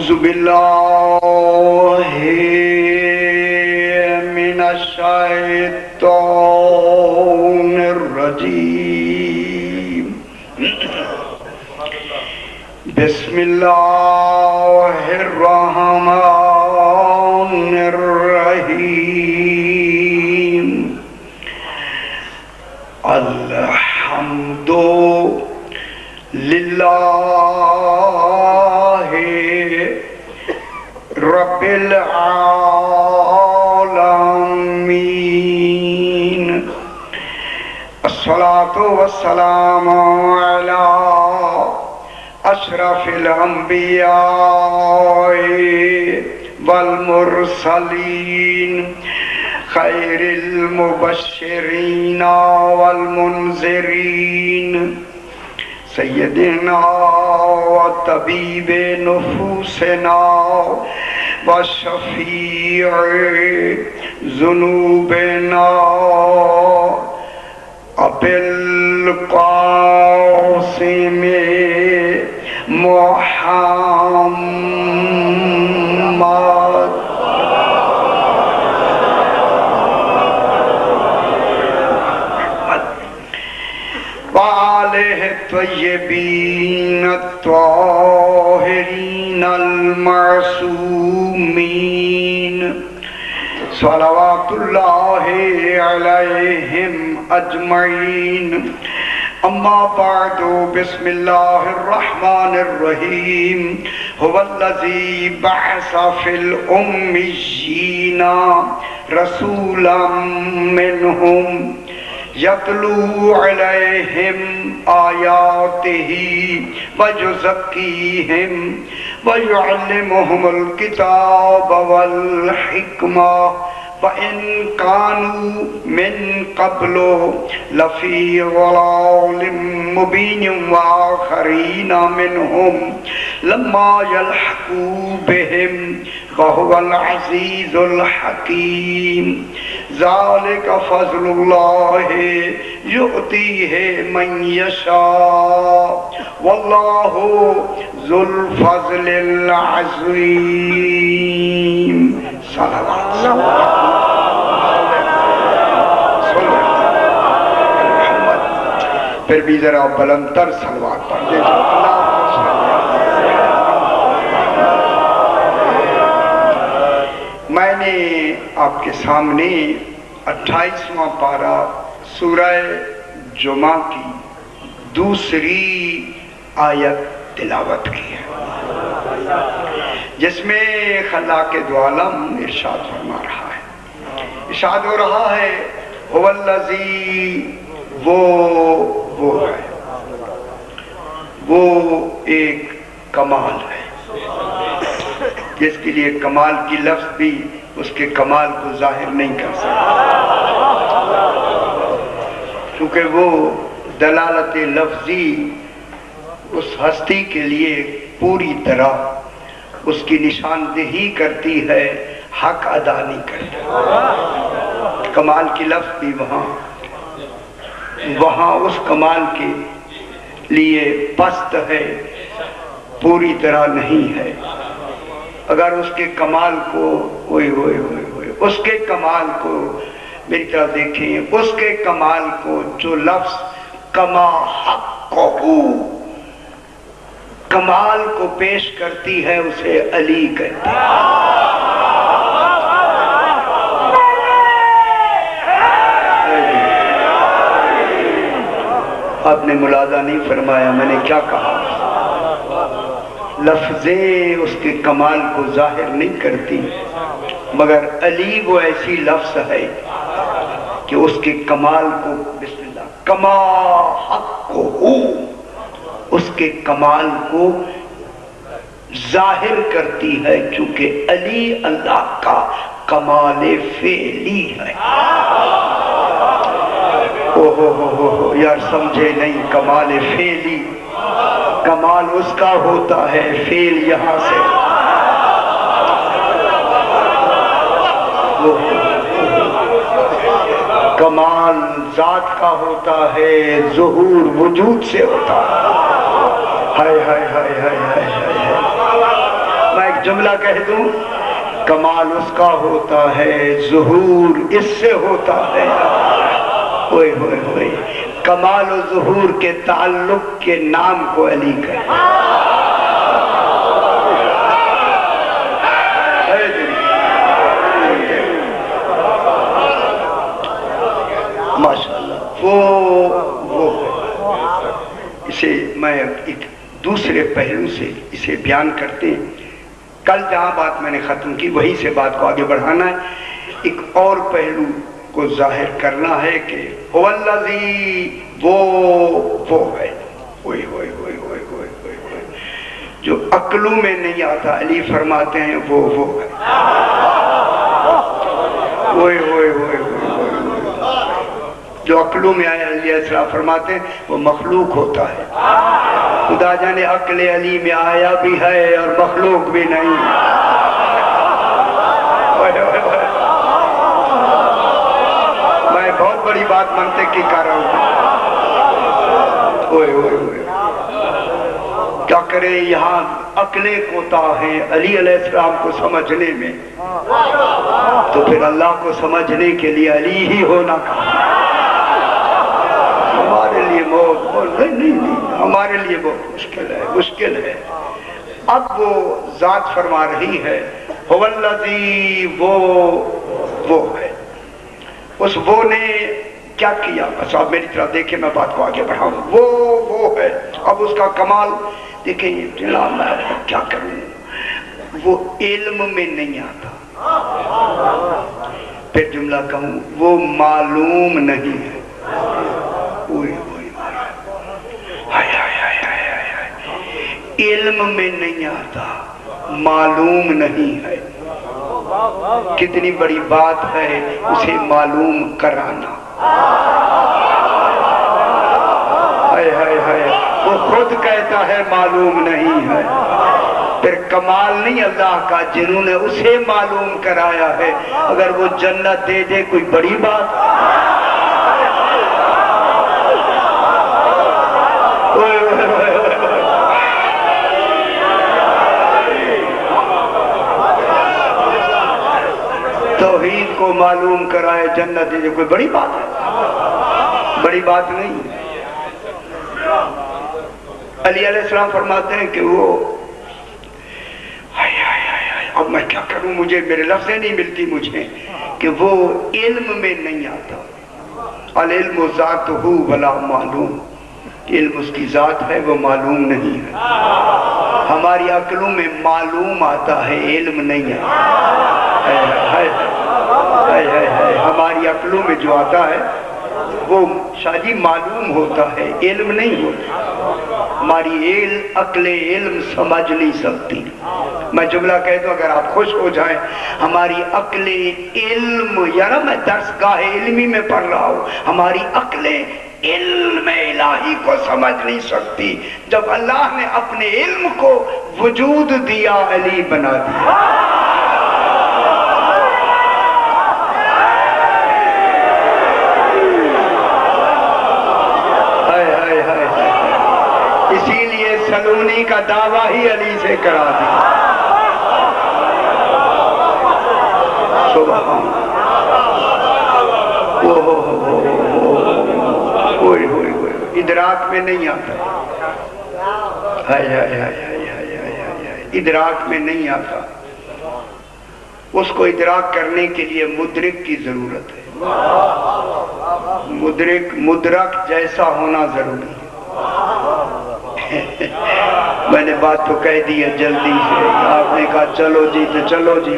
أعوذ بالله من الشيطان الرجيم بسم الله الرحمن الرحيم الحمد لله رب العالمين الصلاة والسلام على أشرف الأنبياء والمرسلين خير المبشرين والمنذرين سيدنا وطبيب نفوسنا وشفيع ذنوبنا أبي القاسم محمد وآله الطيبين الطاهرين المعصومين صلوات الله عليهم أجمعين أما بعد بسم الله الرحمن الرحيم هو الذي بعث في الأميين رسولا منهم يتلو عليهم آياته ويزكيهم ويعلمهم الكتاب والحكمة وإن كانوا من قبل لفي ضلال مبين وآخرين منهم لما يلحقوا بهم وهو العزيز الحكيم ذلك فضل الله يؤتيه من يشاء والله ذو الفضل العظيم صلوات محمد پھر بھی ذرا بلند تر صلوات پڑھ دیں میں نے آپ کے سامنے 28واں پارہ سورہ جمعہ کی دوسری آیت تلاوت کی ہے جس میں خلاق دو عالم ارشاد فرما رہا ہے ارشاد ہو رہا ہے هو الذی وہ ہے وہ ایک کمال ہے جس کے لیے کمال کی لفظ بھی اس کے کمال کو ظاہر نہیں کر سکتا کیونکہ وہ دلالت لفظی اس ہستی کے لیے پوری طرح اس کی نشاندہی کرتی ہے حق ادا نہیں کرتا کمال کی لفظ بھی وہاں اس کمال کے لیے پست ہے پوری طرح نہیں ہے اگر اس کے کمال کو اس کے کمال کو میری طرف دیکھیں اس کے کمال کو جو لفظ کما حقہ کمال کو پیش کرتی ہے اسے علی کہتے ہیں آپ نے ملاحظہ نہیں فرمایا میں نے کیا کہا لفظیں اس کے کمال کو ظاہر نہیں کرتی مگر علی وہ ایسی لفظ ہے کہ اس کے کمال کو بسم اللہ کما حقہ اس کے کمال کو ظاہر کرتی ہے چونکہ علی اللہ کا کمال فعلی ہے یار سمجھے نہیں کمال فعلی کمال اس کا ہوتا ہے فعل یہاں سے کمال ذات کا ہوتا ہے ظہور وجود سے ہوتا ہے ہائے ہائے ہائے ہائے ہائے میں ایک جملہ کہہ دوں، کمال اس کا ہوتا ہے ظہور اس سے ہوتا ہے، ہوئے ہوئے ہوئے، کمال و ظہور کے تعلق کے نام کو علی کہے۔ ماشاءاللہ وہ اسے میں ایک دوسرے پہلو سے اسے بیان کرتے ہیں۔ کل جہاں بات میں نے ختم کی وہیں سے بات کو آگے بڑھانا ہے، ایک اور پہلو کو ظاہر کرنا ہے کہ هو الذی وہ ہے، ہوئے ہوئے ہوئے ہوئے ہوئے ہوئے، جو عقلوں میں نہیں آتا، علی فرماتے ہیں وہ ہے، ہوئے ہوئے ہوئے ہوئے، جو عقلوں میں آیا علیہ السلام فرماتے ہیں وہ مخلوق ہوتا ہے۔ خدا جانے عقل علی میں آیا بھی ہے اور مخلوق بھی نہیں۔ میں بہت بڑی بات منطق کی کر رہا ہوں، ہوئے ہوئے ہوئے، کیا کرے یہاں عقلیں کوتا ہے علی علیہ السلام کو سمجھنے میں، تو پھر اللہ کو سمجھنے کے لیے علی ہی ہونا کہا۔ ہمارے لیے بہت نہیں، ہمارے لیے بہت مشکل ہے۔ اب وہ ذات فرما رہی ہے هو الذی وہ ہے، اس وہ نے کیا کیا؟ بس آپ میری طرف دیکھیں، میں بات کو آگے بڑھاؤں، وہ ہے۔ اب اس کا کمال دیکھیں، میں کیا کروں، وہ علم میں نہیں آتا، پھر جملہ کہوں وہ معلوم نہیں ہے، علم میں نہیں آتا، معلوم نہیں ہے۔ کتنی بڑی بات ہے اسے معلوم کرانا، وہ خود کہتا ہے معلوم نہیں ہے، پھر کمال نہیں اللہ کا جنہوں نے اسے معلوم کرایا ہے۔ اگر وہ جنت دے دے کوئی بڑی بات، توحید کو معلوم کرائے جنت دے دے کوئی بڑی بات ہے؟ بڑی بات نہیں۔ علی علیہ السلام فرماتے ہیں کہ وہ اب میں کیا کروں، مجھے میرے لفظیں نہیں ملتی مجھے، کہ وہ علم میں نہیں آتا۔ العلم ذاتہ ولا معلوم، علم اس کی ذات ہے وہ معلوم نہیں ہے۔ ہماری عقلوں میں معلوم آتا ہے، علم نہیں آتا۔ ہماری عقلوں میں جو آتا ہے وہ شاید معلوم ہوتا ہے، علم نہیں ہوتا۔ ہماری عقل علم سمجھ نہیں سکتی۔ میں جملہ کہہ دوں اگر آپ خوش ہو جائیں، ہماری عقل علم، یا میں درس گاہ علمی میں پڑھ رہا ہوں، ہماری عقل علم الہی کو سمجھ نہیں سکتی۔ جب اللہ نے اپنے علم کو وجود دیا، علی بنا دیا۔ اسی لیے سلونی کا دعویٰ ہی علی سے کرا دیا۔ سبحان ادراک میں نہیں آتا، ادراک میں نہیں آتا۔ اس کو ادراک کرنے کے لیے مدرک کی ضرورت ہے، مدرک جیسا ہونا ضروری ہے۔ میں نے بات تو کہہ دی ہے جلدی سے، آپ نے کہا چلو جی تو چلو جی۔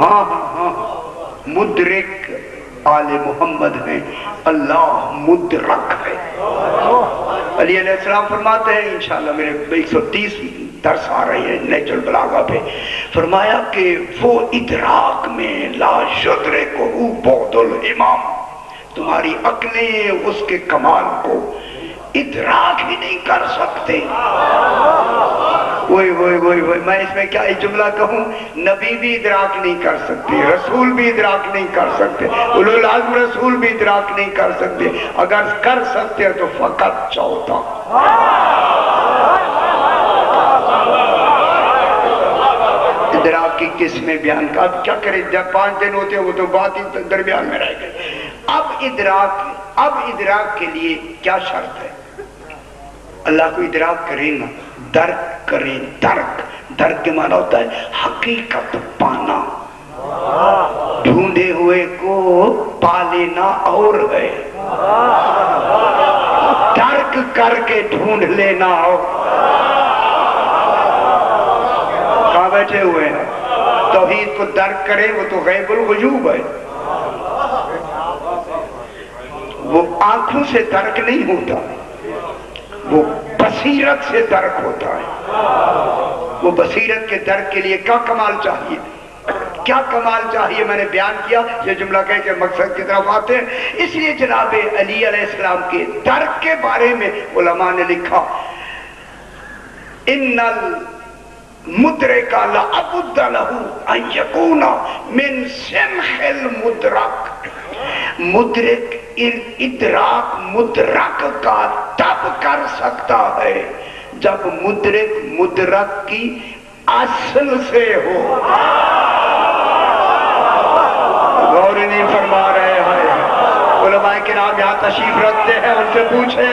ہاں مدرک آل محمد ہیں، اللہ مدرک ہے۔ علی علیہ السلام فرماتے ہیں، انشاءاللہ میرے 130 درس آ رہے ہیں نہج البلاغہ پہ، فرمایا کہ وہ ادراک میں لا یدرکہ بعد الامام، تمہاری عقلیں اس کے کمال کو ادراک ہی نہیں کر سکتے۔ میں اس میں کیا جملہ کہوں، نبی بھی ادراک نہیں کر سکتے، رسول بھی ادراک نہیں کر سکتے، اولو العزم رسول بھی ادراک نہیں کر سکتے، اگر کر سکتے تو فقط چوتھا۔ ادراک کی قسمیں بیان کا. اب کیا کریں، جب 5 دن ہوتے ہیں وہ تو بات ہی درمیان میں رہ گئے. اب ادراک کے لیے کیا شرط ہے؟ اللہ کو ادراک کریں نا، درک کریں. درک کے معنی ہوتا ہے حقیقت پانا. ڈھونڈے ہوئے کو پا لینا اور ہے، درک کر کے ڈھونڈ لینا. اور کہاں بیٹھے ہوئے ہیں؟ توحید کو درک کرے، وہ تو غیب الغیوب ہے. وہ آنکھوں سے درک نہیں ہوتا، وہ بصیرت سے درک ہوتا ہے. وہ بصیرت کے درک کے لیے کیا کمال چاہیے؟ کیا کمال چاہیے؟ میں نے بیان کیا. یہ جملہ کہہ کے مقصد کی طرف آتے ہیں. اس لیے جناب علی علیہ السلام کے درک کے بارے میں علماء نے لکھا، ان المدرک لابد له ان یکون من سمخ المدرک. مدرک ادراک مدرک کا تب کر سکتا ہے جب مدرک مدرک کی اصل سے ہو. غور نہیں فرما رہے ہیں. علماء کرام یہاں تشریف رکھتے ہیں، ان سے پوچھیں.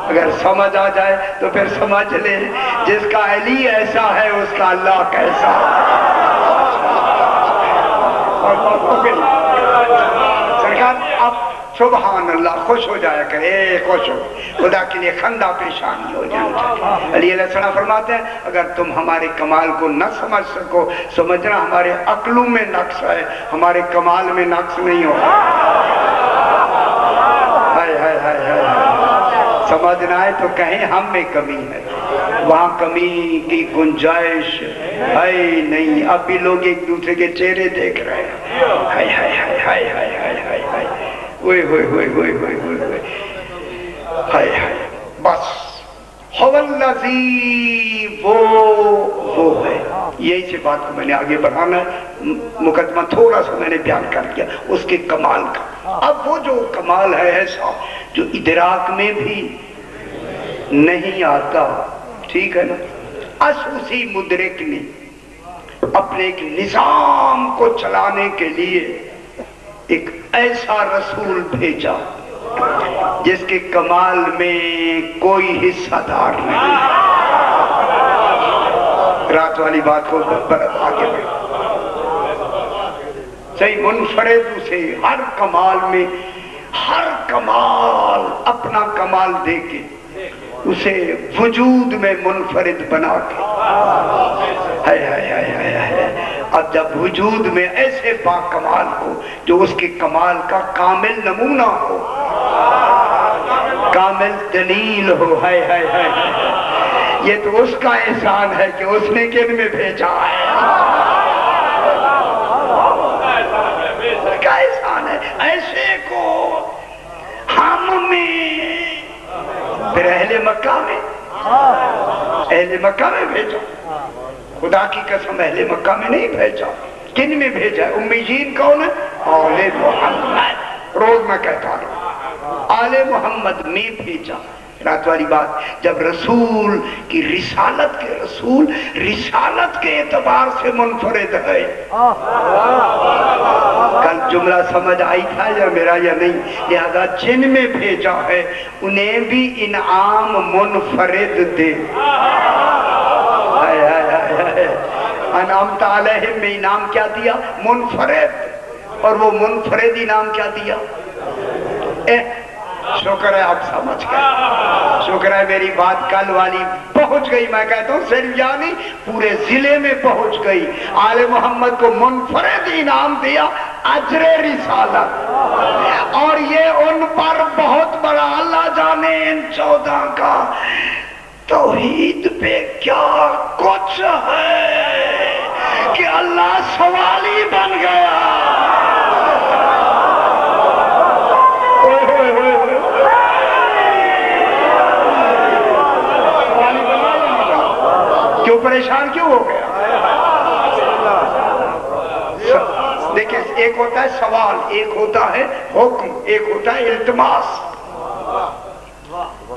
اگر سمجھ آ جائے تو پھر سمجھ لے، جس کا علی ایسا ہے اس کا اللہ کیسا. سرکار اب سبحان اللہ خوش ہو جایا کرے، خوش ہو. خدا کے لیے خندہ پیشانی ہو جانا چاہیے. علی علیہ السلام فرماتے ہیں اگر تم ہمارے کمال کو نہ سمجھ سکو، سمجھنا ہمارے عقلوں میں نقص ہے، ہمارے کمال میں نقص نہیں ہو. سمجھنا ہے تو کہیں ہم میں کمی ہے، وہاں کمی کی گنجائش ہے نہیں. اب بھی لوگ ایک دوسرے کے چہرے دیکھ رہے ہیں. ہائے ہائے ہائے ہائے ہائے ہائے ہائے ہائے ہوئے ہوئے ہوئے ہوئے ہوئے ہوئے ہوئے ہائے ہائے. بس هو الذی، وہ ہے. یہی سے بات کو میں نے آگے بڑھانا ہے. مقدمہ تھوڑا سا میں نے بیان کر دیا اس کے کمال کا. اب وہ جو کمال ہے ایسا جو ادراک میں بھی نہیں آتا، ٹھیک ہے نا. اسی مدرک نے اپنے ایک نظام کو چلانے کے لیے ایک ایسا رسول بھیجا جس کے کمال میں کوئی حصہ دار نہیں. رات والی بات کو آگے بڑھ صحیح منفرد اسے ہر کمال میں، ہر کمال اپنا کمال دے کے اسے وجود میں منفرد بنا کے. اب جب وجود میں ایسے با کمال ہو جو اس کے کمال کا کامل نمونہ ہو، کامل دلیل ہو، یہ تو اس کا احسان ہے کہ اس نے کن میں بھیجا ہے. کا احسان ہے. ایسے کو ہم میں پھر اہل مکہ میں بھیجا. خدا کی قسم اہل مکہ میں نہیں بھیجا. کن میں بھیجا؟ امیین کون ہے؟ آل محمد. روز میں کہتا ہوں آل محمد میں بھیجا. رات والی بات، جب رسول کی رسالت کے اعتبار سے منفرد ہے. کل جملہ سمجھ آئی تھا یا میرا یا نہیں؟ لہذا جن میں بھیجا ہے انہیں بھی انعام منفرد دے. انعامت علیہم میں انعام کیا دیا؟ منفرد. اور وہ منفرد انعام کیا دیا؟ شکر ہے آپ سمجھ گئے. شکر ہے میری بات کل والی پہنچ گئی. میں کہتا ہوں صرف یعنی پورے ضلع میں پہنچ گئی. آل محمد کو منفرد انعام دیا اجر رسالت. اور یہ ان پر بہت بڑا، اللہ جانے ان 14 کا توحید پہ کیا کچھ ہے کہ اللہ سوالی بن گیا. کیوں پریشان کیوں ہو گیا؟ دیکھیں ایک ہوتا ہے سوال، ایک ہوتا ہے حکم، ایک ہوتا ہے التماس.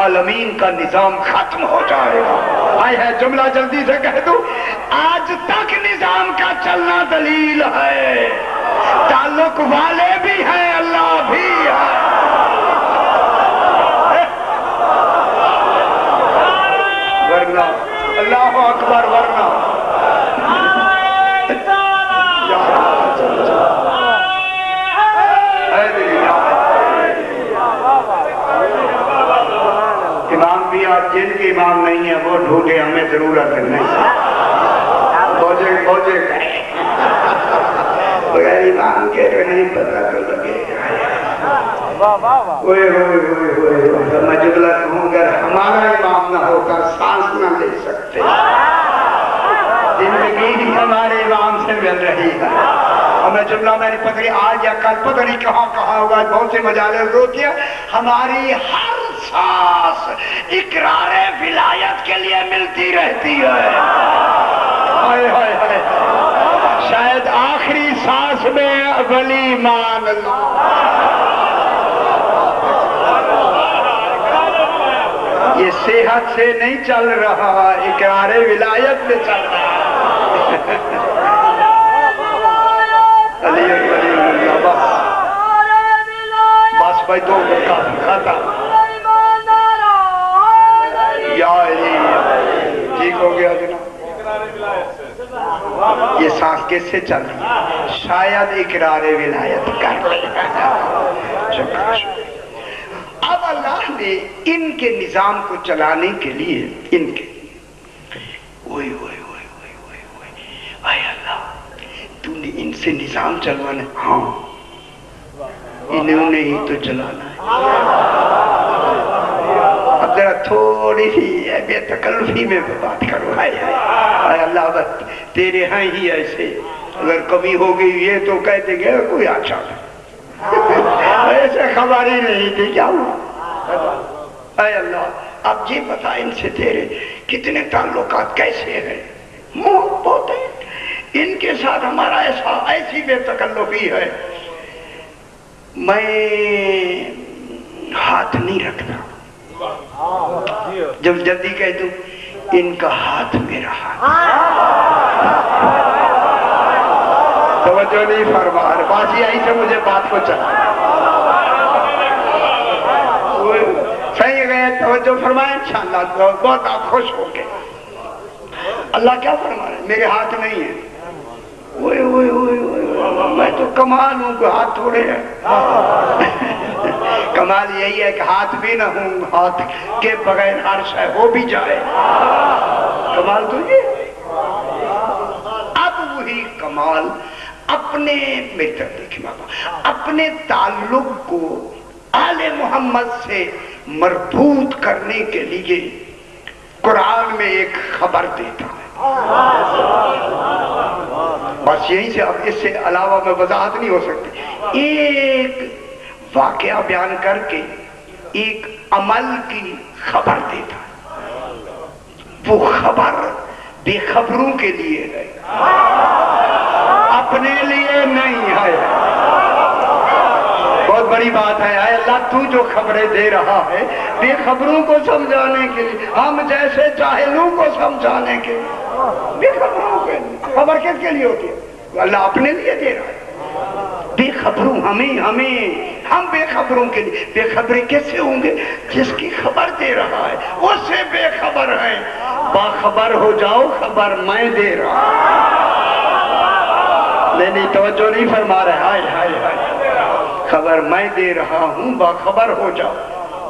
عالمین کا نظام ختم ہو جائے گا. آئے ہے جملہ جلدی سے کہہ دوں. آج تک نظام کا چلنا دلیل ہے، تعلق والے بھی ہیں، اللہ بھی ہے. ورنہ اللہ اکبر، ورنہ امام بھی آج جن کے امام نہیں ہے وہ ڈھونڈے، ہمیں ضرورت نہیں. فوجے بغیر امام کے نہیں پتہ تو لگے گا. میں جملہ کہوں گا، ہمارا امام نہ ہوتا سانس نہ لے سکتے. زندگی ہی ہمارے امام سے مل رہی ہے. ہمیں جملہ میں نہیں پتہ آج یا کل پتہ نہیں کہاں ہوگا. بہت سے مجالس ہوتی ہے. ہماری ہر سانس اقرار ولایت کے لیے ملتی رہتی ہے. ہائے ہائے ہائے، شاید آخری سانس میں ولی مان اللہ. یہ صحت سے نہیں چل رہا، اقرار ولایت میں چل رہا. بس بھائی دو کھاتا یا ٹھیک ہو گیا جناب. یہ سانس کس سے چل رہی ہے؟ شاید اقرار ولایت کر رہی ہے. اب اللہ نے ان کے نظام کو چلانے کے لیے ان کے اے اللہ تو نے ان سے نظام چلوانا. ہاں انہوں نے ہی تو چلانا ہے. اب ذرا تھوڑی سی بے تکلفی میں بات کرو. اے اللہ بس تیرے ہاں ہی ایسے اگر کمی ہو گئی یہ تو کہہ دیں گے کوئی اچھا ایسے خبر ہی نہیں تھی کیا ہوا. اے اللہ اب یہ بتا ان سے تیرے کتنے تعلقات کیسے ہیں. بہت ہے ان کے ساتھ ہمارا ایسی بے تکلفی ہے. میں ہاتھ نہیں رکھتا. جب جلدی کہہ دوں ان کا ہاتھ میرا ہاتھ. توجہ نہیں فرما رہے. بات یہی سے مجھے بات کو چلا صحیح گئے. توجہ فرمائیں انشاءاللہ بہت آپ خوش ہو کے. اللہ کیا فرما رہے میرے ہاتھ نہیں ہے. میں تو کمال ہوں کہ ہاتھ تھوڑے ہیں. کمال یہی ہے کہ ہاتھ بھی نہ ہوں، ہاتھ کے بغیر ہر شے ہو بھی جائے. کمال تو یہ. اب وہی کمال اپنے میری طرف دیکھیں بابا، اپنے تعلق کو آل محمد سے مربوط کرنے کے لیے قرآن میں ایک خبر دیتا ہے. بس یہیں سے اب اس سے علاوہ میں وضاحت نہیں ہو سکتی. ایک واقعہ بیان کر کے ایک عمل کی خبر دیتا ہے. وہ خبر بے خبروں کے لیے ہے، اپنے لیے نہیں ہے. بہت بڑی بات ہے. اے اللہ تو جو خبریں دے رہا ہے بے خبروں کو سمجھانے کے لیے، ہم جیسے جاہلوں کو سمجھانے کے لیے. بے خبروں کے لیے خبر کس کے لیے ہوتی ہے؟ اللہ اپنے لیے دے رہا ہے. بے خبروں ہم بے خبروں کے لیے. بے خبریں کیسے ہوں گے؟ جس کی خبر دے رہا ہے اس سے بے خبر ہے. باخبر ہو جاؤ، خبر میں دے رہا نہیں توجہ نہیں فرما رہا. ہائے ہائے ہائے، خبر میں دے رہا ہوں، باخبر ہو جاؤ.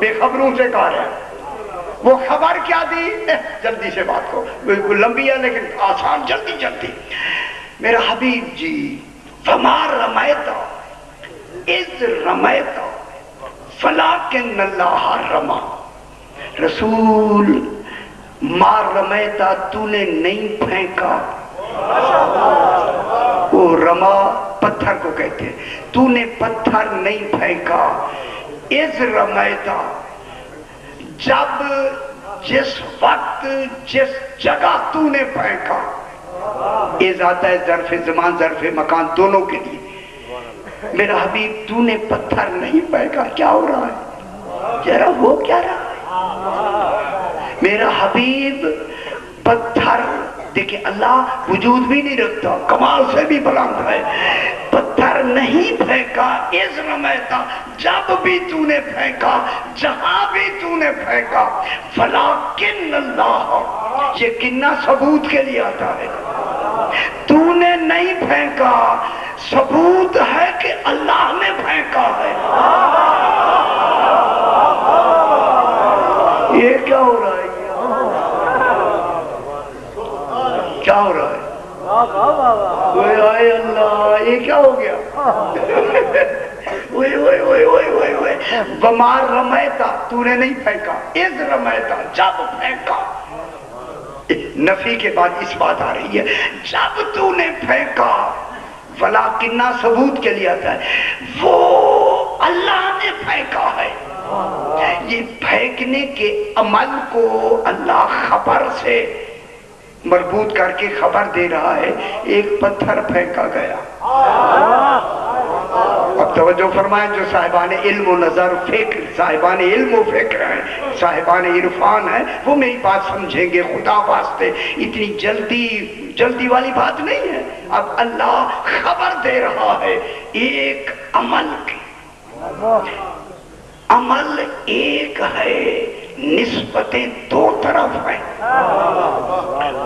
بے خبروں سے کہا ہے. وہ خبر کیا دی؟ جلدی سے بات کو، بالکل لمبی ہے لیکن آسان. جلدی میرا حبیب جی فما رمیت اذ رمیت فلیکن اللہ رما. رسول ما رمیتا، تو نے نہیں پھینکا. وہ رما پتھر کو کہتے ہیں. تو نے پتھر نہیں پھینکا. اذ رمیتا، جب جس وقت جس جگہ تو نے پھینکا. اذ آتا ہے ظرف زمان ظرف مکان دونوں کے لیے. میرا حبیب تو نے پتھر نہیں پھینکا. کیا ہو رہا ہے؟ ذرا وہ کیا رہا ہے؟ میرا حبیب پتھر دیکھیں، اللہ وجود بھی نہیں رکھتا، کمال سے بھی بلند ہے، پتھر نہیں پھینکا اذ رمیتا، جب بھی تو نے پھینکا، جہاں بھی تو نے پھینکا، ولیکن اللہ، یہ کنہ ثبوت کے لیے آتا ہے، تو نے نہیں پھینکا، ثبوت ہے کہ اللہ نے پھینکا ہے۔ یہ کیا ہو رہا ہے؟ کیا ہو رہا ہے؟ اوئے آئے اللہ، یہ کیا ہو گیا؟ اوئے اوئے اوئے اوئے اوئے اوئے، ومار رمیتا، تو نے نہیں پھینکا، اذ رمیتا، جب پھینکا، نفی کے بعد اس بات آ رہی ہے، جب تو نے پھینکا، ولیکنہ ثبوت کے لیے آتا ہے، وہ اللہ نے پھینکا ہے۔ یہ پھینکنے کے عمل کو اللہ خبر سے مربوط کر کے خبر دے رہا ہے، ایک پتھر پھینکا گیا۔ اب توجہ فرمائیں، جو صاحبان علم و نظر فکر، صاحبان علم و فکر ہیں، صاحبان عرفان ہیں، وہ میری بات سمجھیں گے، خدا واسطے اتنی جلدی والی بات نہیں ہے۔ اب اللہ خبر دے رہا ہے ایک عمل کی، عمل ایک ہے، نسبتیں دو طرف ہیں،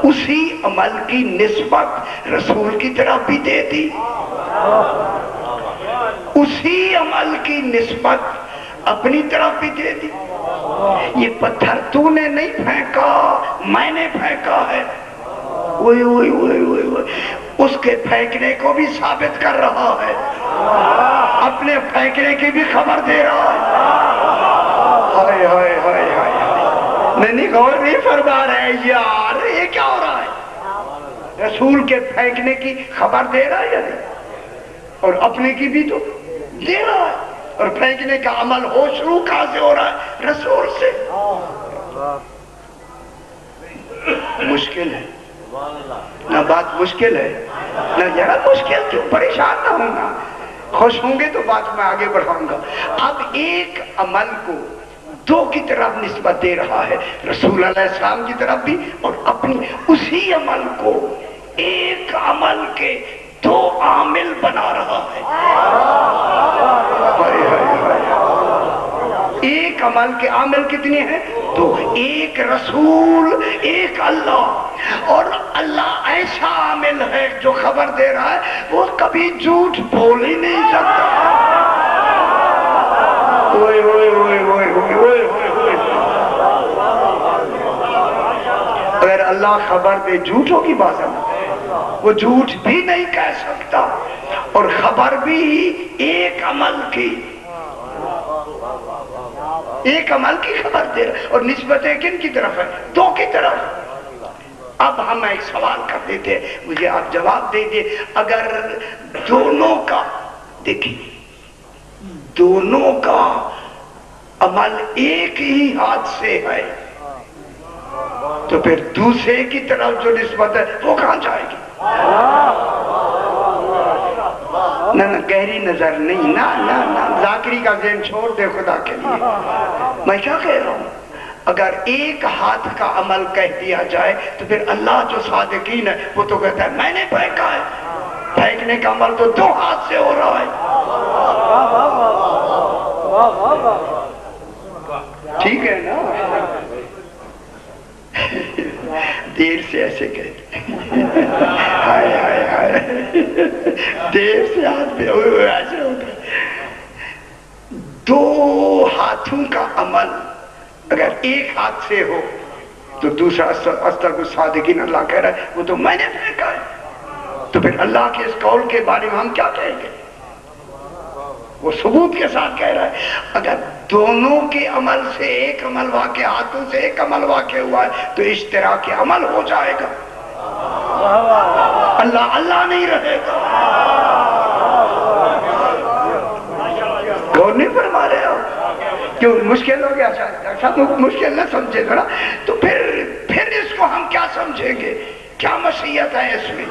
اسی عمل کی نسبت رسول کی طرف بھی دے دی، اسی عمل کی نسبت اپنی طرف بھی دے دی۔ یہ پتھر تو نے نہیں پھینکا، میں نے پھینکا ہے، اوئے اوئے اوئے اوئے اوئے، اس کے پھینکنے کو بھی ثابت کر رہا ہے، اپنے پھینکنے کی بھی خبر دے رہا ہے۔ ہائے ہائے ہائے ہائے، نہیں غور نہیں فرما رہے یار، یہ کیا ہو رہا ہے؟ رسول کے پھینکنے کی خبر دے رہا ہے یا نہیں؟ اور اپنے کی بھی تو دے رہا ہے، اور پھینکنے کا عمل ہو شروع کہاں سے ہو رہا ہے؟ رسول سے۔ مشکل ہے نہ، بات مشکل ہے نہ، ذرا مشکل کیوں؟ پریشان نہ ہونا، خوش ہوں گے تو بات میں آگے بڑھاؤں گا۔ اب ایک عمل کو دو کی طرف نسبت دے رہا ہے، رسول علیہ السلام کی طرف بھی اور اپنی، اسی عمل کو ایک عمل کے دو عامل بنا رہا ہے۔ ایک عمل کے عامل کتنے ہیں؟ دو، ایک رسول، ایک اللہ، اور اللہ ایسا عامل ہے جو خبر دے رہا ہے، وہ کبھی جھوٹ بول ہی نہیں سکتا۔ اوئے اوئے اوئے اوئے اوئے اوئے، اگر اللہ خبر دے جھوٹ ہوگی بات ہے، وہ جھوٹ بھی نہیں کہہ سکتا، اور خبر بھی ایک عمل کی، ایک عمل کی خبر دے رہا، اور نسبتیں کن کی طرف ہے؟ دو کی طرف۔ اب ہم ایک سوال کر دیتے ہیں، مجھے آپ جواب دے دیں، اگر دونوں کا، دیکھیں دونوں کا عمل ایک ہی ہاتھ سے ہے، تو پھر دوسرے کی طرف جو نسبت ہے وہ کہاں جائے گی؟ نہ گہری نظر نہیں، نہ ذاکری کا ذہن چھوڑ دے خدا کے لیے۔ میں کیا کہہ رہا ہوں؟ اگر ایک ہاتھ کا عمل کہہ دیا جائے تو پھر اللہ جو صادقین ہے وہ تو کہتا ہے میں نے پھینکا ہے، پھینکنے کا عمل تو دو ہاتھ سے ہو رہا ہے۔ ٹھیک ہے نا؟ دیر سے ایسے کہتے ہیں، ہائے ہائے ہائے، دیر سے ہاتھ پہ ایسے ہوتا ہے۔ دو ہاتھوں کا عمل اگر ایک ہاتھ سے ہو تو دوسرا اصدق الصادقین اللہ کہہ رہا ہے وہ تو میں نے پھینکا ہے، تو پھر اللہ کے اس قول کے بارے میں ہم کیا کہیں گے؟ وہ ثبوت کے ساتھ کہہ رہا ہے، اگر دونوں کے عمل سے ایک عمل واقع، ہاتھوں سے ایک عمل واقع ہوا ہے تو اشتراک عمل ہو جائے گا، اللہ نہیں رہے گا۔ غور نہیں فرما رہے ہو؟ کیوں مشکل ہو گیا؟ شاید مشکل نہ سمجھے ذرا، تو پھر اس کو ہم کیا سمجھیں گے؟ کیا مشیت ہے اس میں؟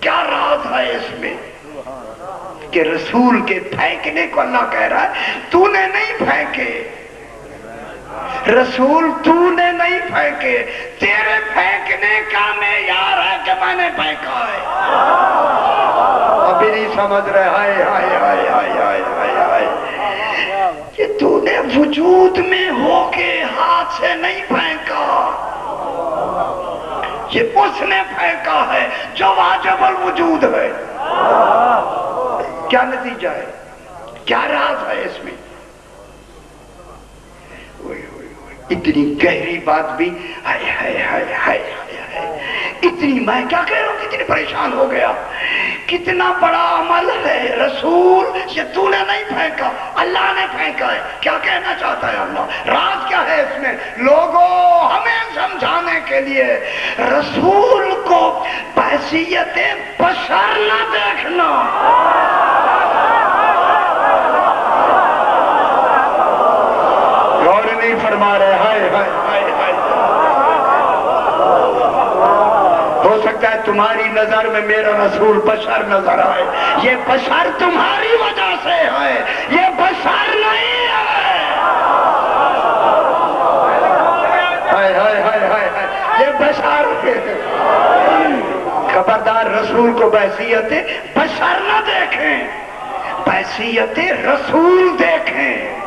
کیا راز ہے اس میں؟ کہ رسول کے پھینکنے کو اللہ کہہ رہا ہے تو نے نہیں پھینکے، رسول تو نے نہیں پھینکے، تیرے پھینکنے کا معیار ہے کہ میں نے پھینکا ہے۔ ابھی نہیں سمجھ رہے، ہائے ہائے ہائے ہائے ہائے ہائے ہائے، کہ تو نے وجود میں ہو کے ہاتھ سے نہیں پھینکا، یہ اس نے پھینکا ہے جو واجب الوجود ہے۔ کیا نتیجہ ہے، کیا راز ہے اس میں؟ اتنی گہری بات بھی، ہائے ہائے ہائے ہائے ہائے، اتنی، میں کیا کہہ رہا ہوں، کتنی پریشان ہو گیا۔ کتنا بڑا عمل ہے، رسول یہ تو نے نہیں پھینکا، اللہ نے پھینکا ہے۔ کیا کہنا چاہتا ہے اللہ؟ راز کیا ہے اس میں؟ لوگوں، ہمیں سمجھانے کے لیے رسول کو بحیثیت بشر نہ دیکھنا۔ غور نہیں فرما رہے، ہائے ہائے ہائے ہائے۔ ہو سکتا ہے تمہاری نظر میں میرا رسول بشر نظر آئے، یہ بشر تمہاری وجہ سے ہے، یہ بشر نہیں ہے۔ ہائے ہائے ہائے ہائے ہائے، یہ بشر ہے۔ خبردار، رسول کو بحیثیت بشر نہ دیکھیں، بحیثیت رسول دیکھیں۔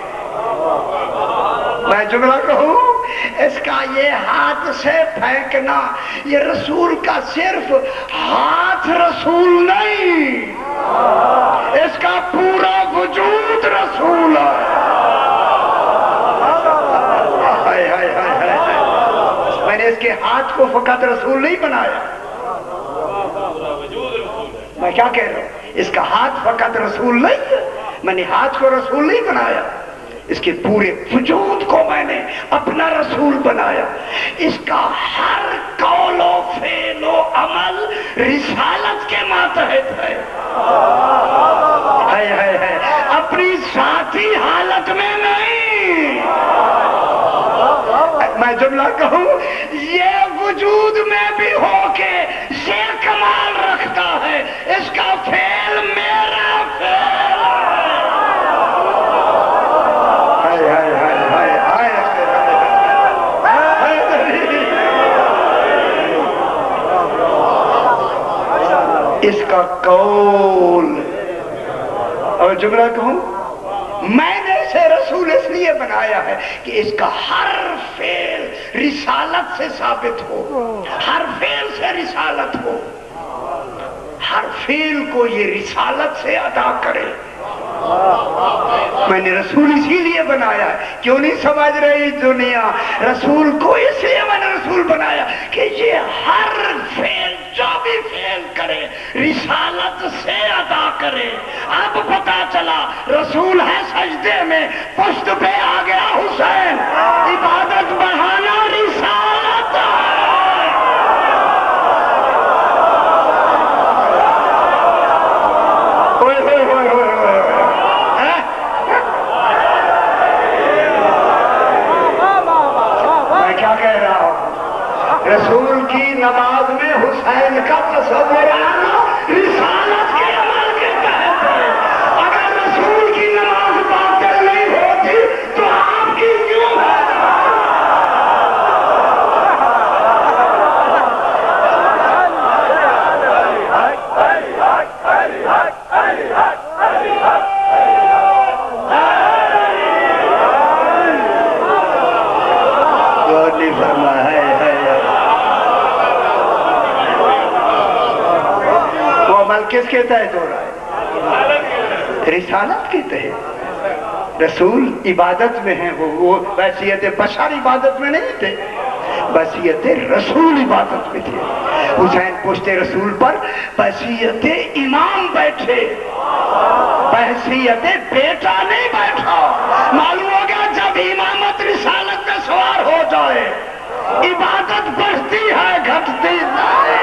میں جملہ کہوں، اس کا یہ ہاتھ سے پھینکنا، یہ رسول کا صرف ہاتھ رسول نہیں، اس کا پورا وجود رسول ہے۔ ہائے ہائے ہائے ہائے، میں نے اس کے ہاتھ کو فقط رسول نہیں بنایا، میں کیا کہہ رہا ہوں، اس کا ہاتھ فقط رسول نہیں ہے، میں نے ہاتھ کو رسول نہیں بنایا، اس کے پورے وجود کو میں نے اپنا رسول بنایا۔ اس کا ہر قول و فعل و عمل رسالت کے ماتحت ہے، اپنی ذاتی حالت میں نہیں۔ میں جملہ کہوں، یہ وجود میں بھی ہو کے یہ کمال رکھتا ہے، اس کا فعل میرا فعل اس کا قول۔ اور جملہ کہوں، میں نے اسے رسول اس لیے بنایا ہے کہ اس کا ہر فعل رسالت سے ثابت ہو، ہر فعل سے رسالت ہو، ہر فعل کو یہ رسالت سے ادا کرے۔ میں نے رسول اسی لیے بنایا ہے، کیوں نہیں سمجھ رہی دنیا؟ رسول کو اس لیے میں نے رسول بنایا کہ یہ ہر فعل جو بھی فعل کرے رسالت سے ادا کرے۔ اب پتا چلا رسول ہے سجدے میں، پشت پہ آ گیا حسین، عبادت بڑھانا رسالت ہے۔ رسول کی نماز میں حسین کا تصور آنا رسالت کے عمل کے تحت ہے۔ اگر رسول کی نماز باطل نہیں ہوتی تو آپ کی کیوں ہے؟ کس کے تحت ہو رہا ہے؟ رسالت کے تحت۔ رسول عبادت میں ہیں، وہ بحیثیت بشر عبادت میں نہیں تھے، بحیثیت رسول عبادت میں تھے۔ حسین پشت رسول پر بحیثیت امام بیٹھے، بحیثیت بیٹا نہیں بیٹھا۔ معلوم ہو گیا جب امامت رسالت میں سوار ہو جائے عبادت بڑھتی ہے، گھٹتی نہیں۔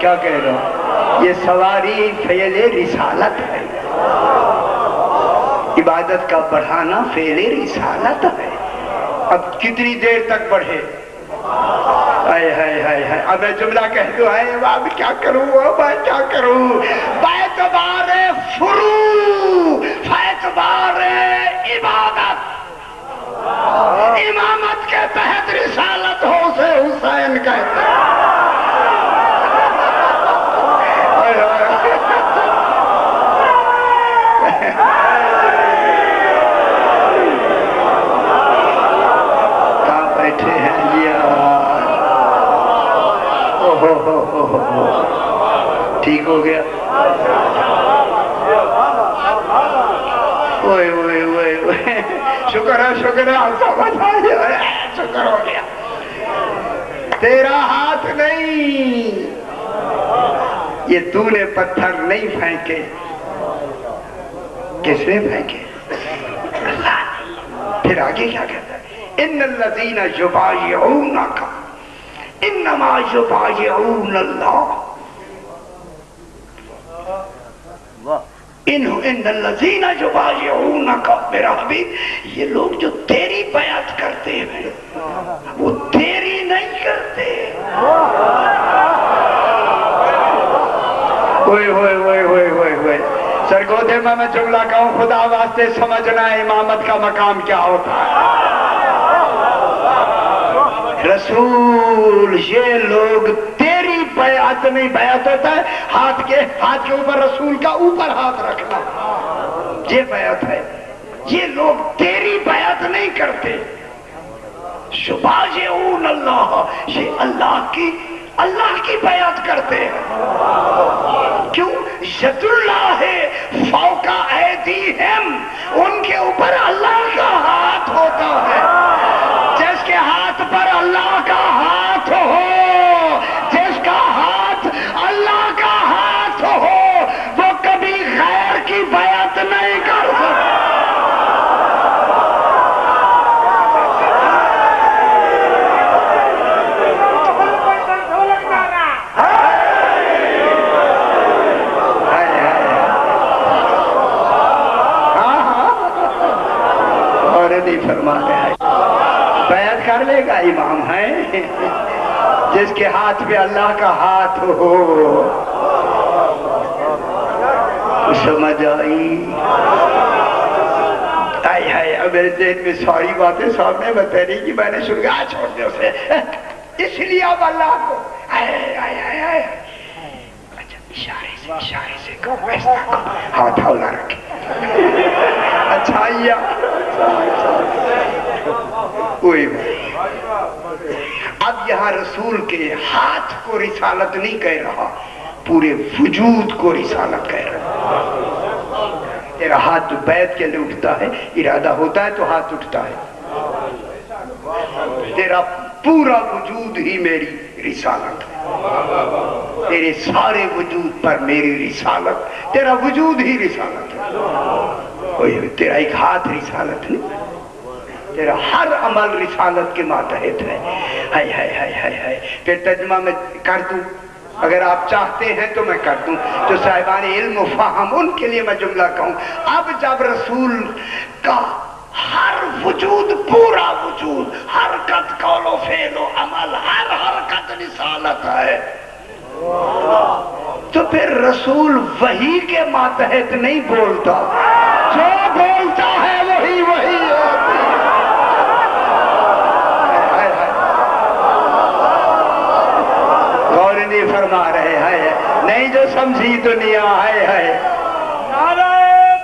کیا کہہ رہا ہوں؟ یہ سواری فعل رسالت ہے، عبادت کا بڑھانا فعل رسالت ہے۔ اب کتنی دیر تک بڑھے؟ اب میں جملہ کہہ دوں، اب کیا کروں، میں کیا کروں؟ باعتبار فرو، باعتبار عبادت، امامت کے تحت رسالت ہو سے حسین کہتے ہیں۔ کہاں بیٹھے ہیں یار؟ ٹھیک ہو گیا؟ شکر ہے، شکر ہے، سمجھ آیا، شکر ہو گیا۔ تیرا ہاتھ نہیں، یہ تو نے پتھر نہیں پھینکے، کس نے پھینکے؟ اللہ۔ پھر آگے کیا کہتا ہے؟ ان الذین یبایعونک انما یبایعون اللہ، ان الذین یبایعونک، میرا حبیب یہ لوگ جو تیری بیعت کرتے ہیں وہ تیری نہیں کرتے۔ ہوئے ہوئے ہوئے ہوئے ہوئے ہوئے سرگودے میں جملہ کہوں، خدا واسطے سمجھنا امامت کا مقام کیا ہوتا ہے۔ رسول، یہ لوگ تیری بیعت نہیں، بیعت ہوتا ہے ہاتھ کے اوپر رسول کا اوپر ہاتھ رکھنا، یہ بیعت ہے۔ یہ لوگ تیری بیعت نہیں کرتے۔ یبایعون اللہ، یہ اللہ کی بیعت کرتے ہیں۔ کیوں؟ ید اللہ فوق ایدیہم، ان کے اوپر اللہ کا ہاتھ ہوتا ہے۔ جس کے ہاتھ پر اللہ کا ہاتھ ہو، جس کا ہاتھ اللہ کا ہاتھ ہو، وہ کبھی غیر کی بیعت نہیں کر سکتا۔ فرما رہے ہیں بیعت کر لے گا، امام ہے جس کے ہاتھ پہ اللہ کا ہاتھ ہو۔ سمجھ آئی؟ اب میرے ذہن میں ساری باتیں سامنے بتانے کی، میں نے سنگا چھوڑ دیا اسے، اس لیے اب اللہ کو اشارے سے کرو، ایسا کرو، ہاتھ ہولا رکھے۔ اچھا اب یہاں رسول کے ہاتھ کو رسالت نہیں کہہ رہا، پورے وجود کو رسالت کہہ رہا۔ تیرا ہاتھ تو بیعت کے لیے اٹھتا ہے، ارادہ ہوتا ہے تو ہاتھ اٹھتا ہے۔ تیرا پورا وجود ہی میری رسالت ہے، تیرے سارے وجود پر میری رسالت، تیرا وجود ہی رسالت ہے۔ تیرا ایک ہاتھ رسالت نہیں، تیرا ہر عمل رسالت کے ماتحت ہے۔ پھر ترجمہ میں کر دوں، اگر آپ چاہتے ہیں تو میں کر دوں، جو صاحبان علم و فہم ان کے لیے میں جملہ کہوں۔ اب جب رسول کا ہر وجود، پورا وجود، حرکت، قول و فعل و عمل، ہر حرکت رسالت ہے، تو پھر رسول وحی کے ماتحت نہیں بولتا، جو بولتا ہے وہی ہوتی ہے۔ غور نہیں فرما رہے ہیں، نہیں جو سمجھی دنیا ہے۔ نعرہ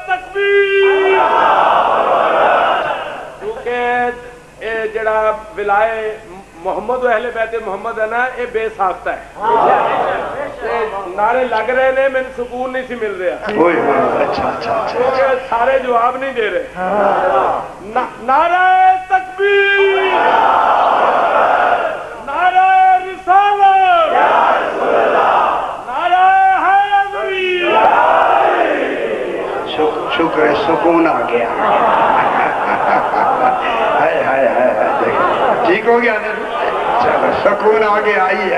تکبیر! کیونکہ جڑا ولائے محمد و اہل بیت محمد ہے نا، یہ بے ساختہ ہے، نعرے لگ رہے نے، میں سکون نہیں سی مل رہا، اچھا سارے جواب نہیں دے رہے۔ نعرہ تکبیر! نعرہ رسالت! نعرہ حیدری! شکر ہے، سکون آ گیا۔ ٹھیک ہو گیا نا؟ چلو سکون آ گیا، آئیے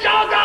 14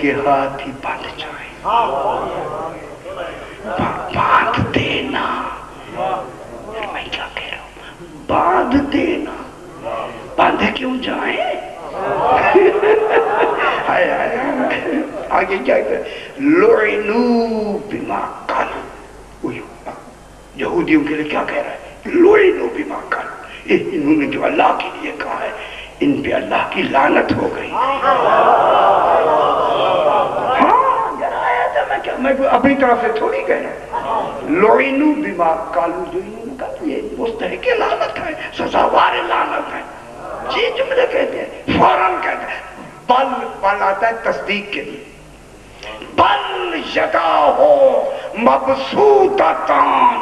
کے ہاتھ ہی باندھ جائیں. باندھ دینا. میں کیا کہہ رہا ہوں؟ باندھ دینا. باندھے کیوں جائیں؟ آگے کیا کہتے ہیں؟ لعنوا بما قالوا. یہودیوں کے لیے کیا کہہ رہا ہے؟ لعنوا بما قالوا. انہوں نے جو اللہ کے لیے کہا ہے ان پہ اللہ کی لعنت ہو گئی. میں اپنی طرف سے تھوڑی کہہ رہا ہوں. لعنوا بما قالوا، جو انہوں نے کہا یہ مستحق لعنت ہے، سزاوار لعنت ہے. یہ جملے کہتے ہیں فوراً کہتے ہیں. بل آتا ہے تصدیق کے لیے. بل یداہ مبسوطتان،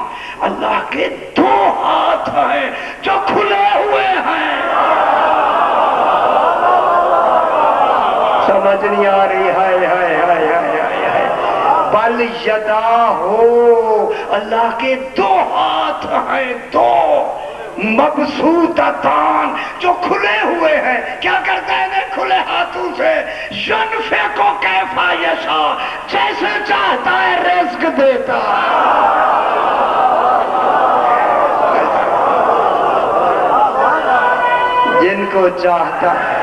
اللہ کے دو ہاتھ ہیں جو کھلے ہوئے ہیں. سمجھ نہیں آ رہی؟ ہائے ہائے ہائے ہائے ہائے. بل یداہ، اللہ کے دو ہاتھ ہیں، دو مبسوطتان جو کھلے ہوئے ہیں. کیا کرتا ہے کھلے ہاتھوں سے؟ ینفقو کیف یشاء، جیسے چاہتا ہے رزق دیتا. جن کو چاہتا ہے.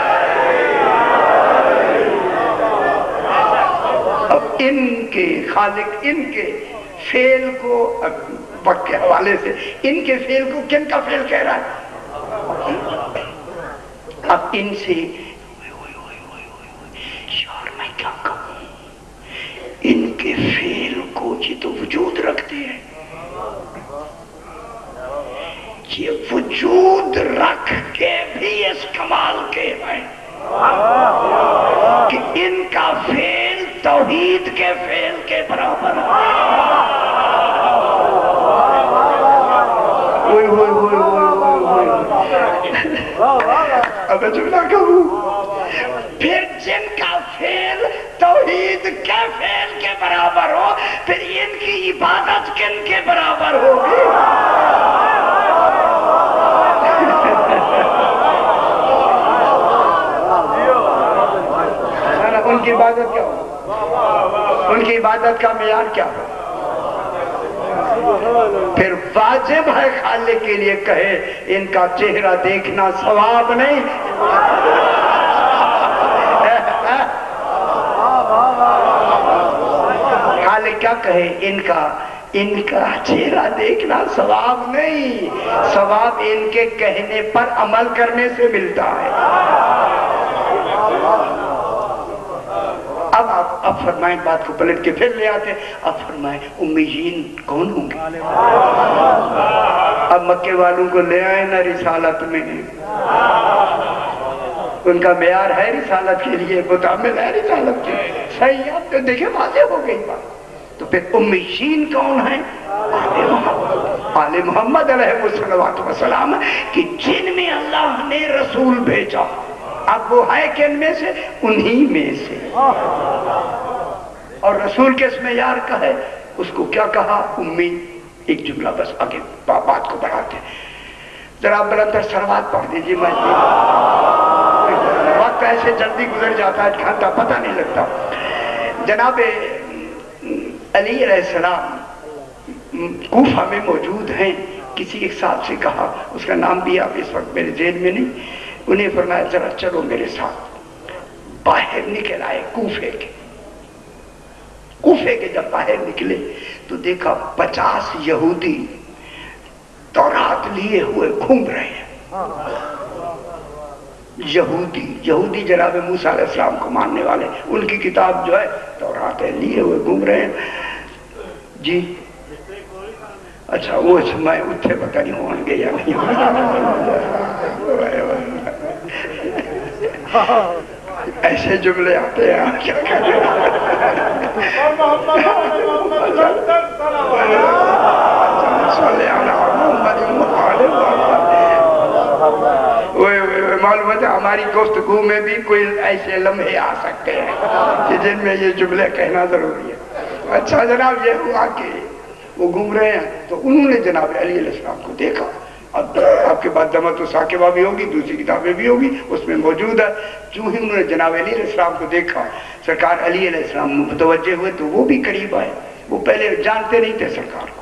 اب ان کے خالق ان کے فعل کو وقت کے حوالے سے ان کے فعل کو کن کا فعل کہہ رہا ہے؟ اب ان سے یار میں کیا کہوں، ان کے فعل کو یہ تو وجود رکھتے ہیں. یہ وجود رکھ کے بھی اس کمال کے ہیں کہ ان کا فعل توحید کے فعل کے برابر ہے. اب جملہ کہوں، پھر جن کا فعل توحید کے فعل کے برابر ہو، پھر ان کی عبادت کن کے برابر ہوگی؟ ان کی عبادت کیا ہو؟ ان کی عبادت کا معیار کیا ہو؟ پھر واجب ہے خالق کے لیے کہے ان کا چہرہ دیکھنا ثواب نہیں. خالق کیا کہے؟ ان کا چہرہ دیکھنا ثواب نہیں، ثواب ان کے کہنے پر عمل کرنے سے ملتا ہے. اب فرمائیں، بات کو پلٹ کے پھر لے آتے. اب فرمائیں امیین کون ہوں گے؟ اب مکے والوں کو لے آئے نا رسالت میں. ان کا معیار ہے رسالت کے لیے، متعامل ہے رسالت کے. صحیح ہے، اب تو دیکھیں واضح ہو گئی بات. تو پھر امیین کون ہیں؟ آل محمد علیہ الصلوۃ والسلام، کہ جن میں اللہ نے رسول بھیجا. اب وہ ہے کن میں سے؟ انہی میں سے. اور رسول کس معیار کا ہے؟ اس کو کیا کہا؟ امی. ایک جملہ بس آگے بات کو بڑھاتے ہیں. ذرا بلندر سروات پڑھ دیجیے. میں وقت ایسے جلدی گزر جاتا ہے، گھنٹہ پتہ نہیں لگتا. جناب علی علیہ السلام کوفہ میں موجود ہیں. کسی ایک صاحب سے کہا، اس کا نام بھی اب اس وقت میرے ذہن میں نہیں. انہیں فرمایا ذرا چلو میرے ساتھ. باہر نکل آئے کوفے کے جب باہر نکلے تو دیکھا 50 یہودی تورات لیے ہوئے گھوم رہے ہیں. یہودی جناب موسیٰ علیہ السلام کو ماننے والے، ان کی کتاب جو ہے تورات ہے، لیے ہوئے گھوم رہے ہیں. جی اچھا، وہ میں اتھے پتہ نہیں ہوں گے یا نہیں. ایسے جملے آتے ہیں کیا کریں. معلومات ہے ہماری گفتگو میں بھی کوئی ایسے لمحے آ سکتے ہیں کہ جن میں یہ جملے کہنا ضروری ہے. اچھا جناب، یہ ہوا کہ وہ گھوم رہے ہیں تو انہوں نے جناب علی علیہ السلام کو دیکھا اب آپ کے پاس دمت و ثاقبہ بھی ہوگی، دوسری کتابیں بھی ہوگی، اس میں موجود ہے۔ جو ہی انہوں نے جناب علی علیہ السلام کو دیکھا، سرکار علی علیہ السلام متوجہ ہوئے تو وہ بھی قریب آئے۔ وہ پہلے جانتے نہیں تھے سرکار کو۔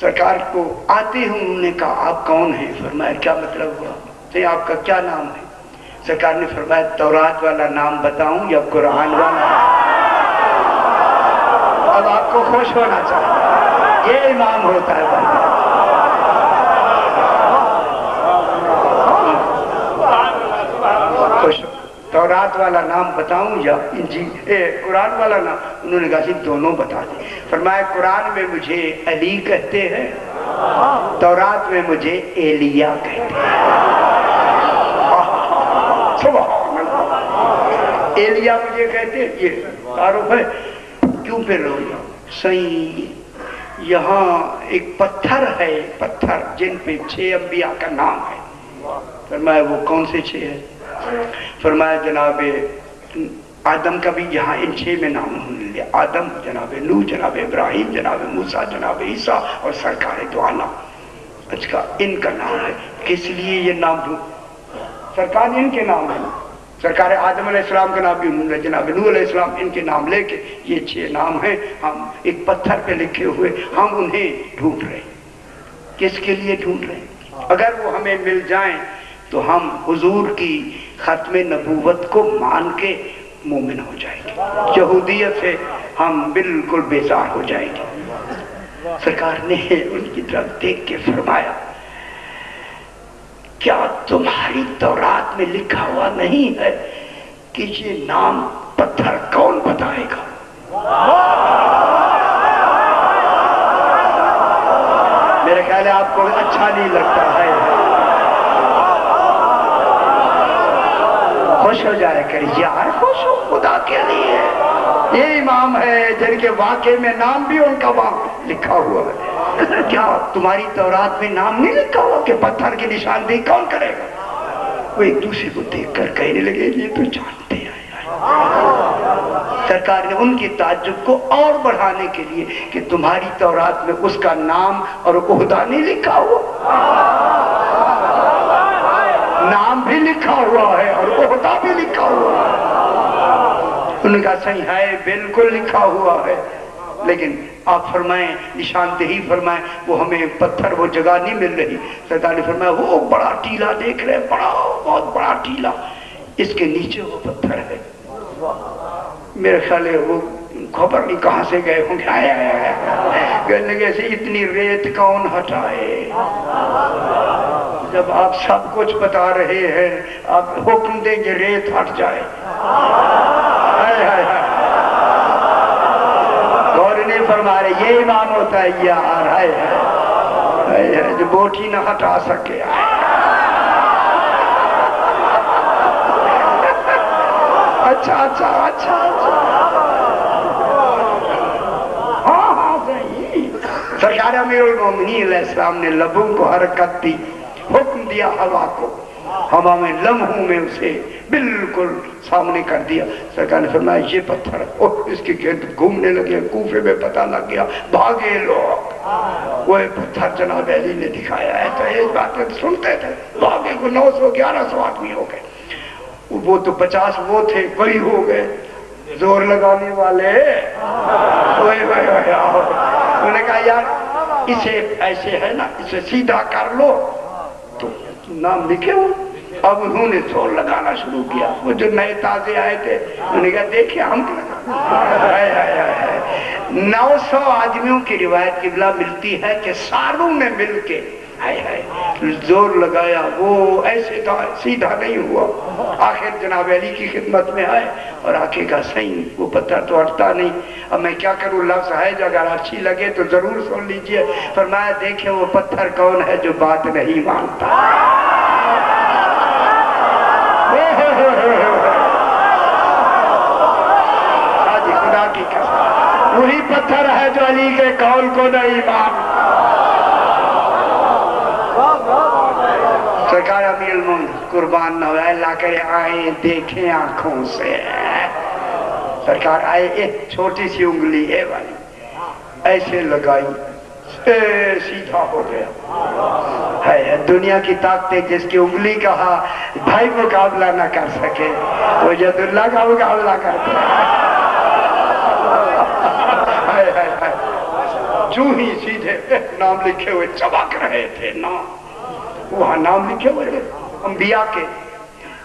سرکار کو آتے ہی انہوں نے کہا آپ کون ہیں؟ فرمایا کیا مطلب ہوا؟ تو آپ کا کیا نام ہے؟ سرکار نے فرمایا تورات والا نام بتاؤں یا قرآن والا؟ اب آپ کو خوش ہونا چاہیے، یہ امام ہوتا ہے بھائی۔ خوش تورات والا نام بتاؤں یا قرآن والا نام؟ انہوں نے کہا جی دونوں بتا دیں۔ فرمایا قرآن میں مجھے علی کہتے ہیں، تورات میں مجھے ایلیا کہتے ہیں۔ سبحان اللہ، ایلیا مجھے کہتے ہیں، یہ تعارف ہے۔ کیوں پھر رویا؟ صحیح یہاں ایک پتھر ہے، پتھر جن پہ 6 انبیاء کا نام ہے۔ فرمایا وہ کون سے 6 ہے؟ فرمایا جناب آدم کا بھی یہاں ان 6 میں نام انہوں نے لیا، آدم، جناب نوح، جناب ابراہیم، جناب موسیٰ، جناب عیسیٰ اور سرکار دو عالم۔ اچھا ان کا نام ہے، کس لیے یہ نام دوں؟ سرکار ان کے نام ہے، سرکار آدم علیہ السلام کا نام بھی انہوں نے، جناب نوح علیہ السلام، ان کے نام لے کے یہ 6 نام ہیں، ہم ایک پتھر پہ لکھے ہوئے، ہم انہیں ڈھونڈ رہے ہیں۔ کس کے لیے ڈھونڈ رہے ہیں؟ اگر وہ ہمیں مل جائیں تو ہم حضور کی ختم نبوت کو مان کے مومن ہو جائیں گے، یہودیت سے ہم بالکل بیزار ہو جائیں گے۔ سرکار نے ان کی طرف دیکھ کے فرمایا کیا تمہاری تورات میں لکھا ہوا نہیں ہے کہ یہ نام پتھر کون بتائے گا؟ میرے خیال ہے آپ کو اچھا نہیں لگتا ہے، خوش ہو جائے کر یار، خوش ہو خدا کے لیے۔ یہ امام ہے جن کے واقعے میں نام بھی ان کا وہاں لکھا ہوا ہے۔ کیا تمہاری تورات میں نام نہیں لکھا ہوا کہ پتھر کی نشاندہی کون کرے گا؟ وہ ایک دوسرے کو دیکھ کر کہنے لگے یہ تو جانتے ہیں۔ سرکار نے ان کی تعجب کو اور بڑھانے کے لیے کہ تمہاری تورات میں اس کا نام اور عہدہ نہیں لکھا ہوا؟ نام بھی لکھا ہوا ہے اور عہدہ بھی لکھا ہوا ہے۔ انہوں نے کہا صحیح ہے، بالکل لکھا ہوا ہے، لیکن آپ فرمائیں نشاندہی فرمائیں، وہ ہمیں پتھر وہ جگہ نہیں مل رہی۔ سرکار نے فرمایا وہ بڑا ٹیلا دیکھ رہے ہیں، بہت بڑا ٹیلا، اس کے نیچے وہ پتھر ہے۔ میرے خیال ہے وہ خبر نہیں کہاں سے گئے ہوں گے، کہنے لگے سے اتنی ریت کون ہٹائے؟ جب آپ سب کچھ بتا رہے ہیں آپ حکم دیں گے ریت ہٹ جائے؟ غور نہیں فرما رہے، یہ ایمان ہوتا ہے یار، جو بوٹی نہ ہٹا سکے۔ اچھا اچھا اچھا ہاں صحیح۔ سرکار امیر المومنین علیہ السلام نے لبوں کو حرکت دی، حکم دیا ہوا کو، ہوا میں لمحوں میں اسے بالکل سامنے کر دیا۔ سرکار نے فرمایا یہ پتھر، اس کے گرد گھومنے لگے، کوفے میں پتہ لگ گیا، بھاگے لوگ۔ وہ پتھر جناب علی نے دکھایا ہے تو یہ باتیں سنتے تھے، بھاگے کو 900-1100 آدمی ہو گئے۔ وہ تو 50 وہ تھے، کئی ہو گئے زور لگانے والے۔ انہوں نے کہا یار اسے ایسے ہے نا، اسے سیدھا کر لو، تو نام لکھے ہو۔ اب انہوں نے زور لگانا شروع کیا، وہ جو نئے تازے آئے تھے انہوں نے کہا دیکھیں ہم کیا 900 آدمیوں کی روایت قبلہ ملتی ہے کہ ساروں نے مل کے زور لگایا، وہ ایسے تھا سیدھا نہیں ہوا۔ آخر جناب علی کی خدمت میں آئے اور آخر کا صحیح وہ پتھر تو ہٹتا نہیں، اب میں کیا کروں؟ لفظ ہے جو اگر اچھی لگے تو ضرور سن لیجئے۔ فرمایا دیکھیں وہ پتھر کون ہے جو بات نہیں مانتا؟ آج خدا کی قسم وہی پتھر ہے جو علی کے قول کو نہیں مانتا۔ سرکار امیر المومنین قربان نہ ہوئے، اللہ کرے آئیں دیکھیں آنکھوں سے۔ سرکار آئے، ایک چھوٹی سی انگلی ہے والی ایسے لگائی، سیدھا ہو گیا. ہے دنیا کی طاقتیں جس کی انگلی کا بھائی مقابلہ نہ کر سکے وہ ید اللہ کا مقابلہ کرتے ہیں. جو ہی سیدھے نام لکھے ہوئے چمک رہے تھے نام، وہاں نام لکھے ہوئے تھے انبیاء کے،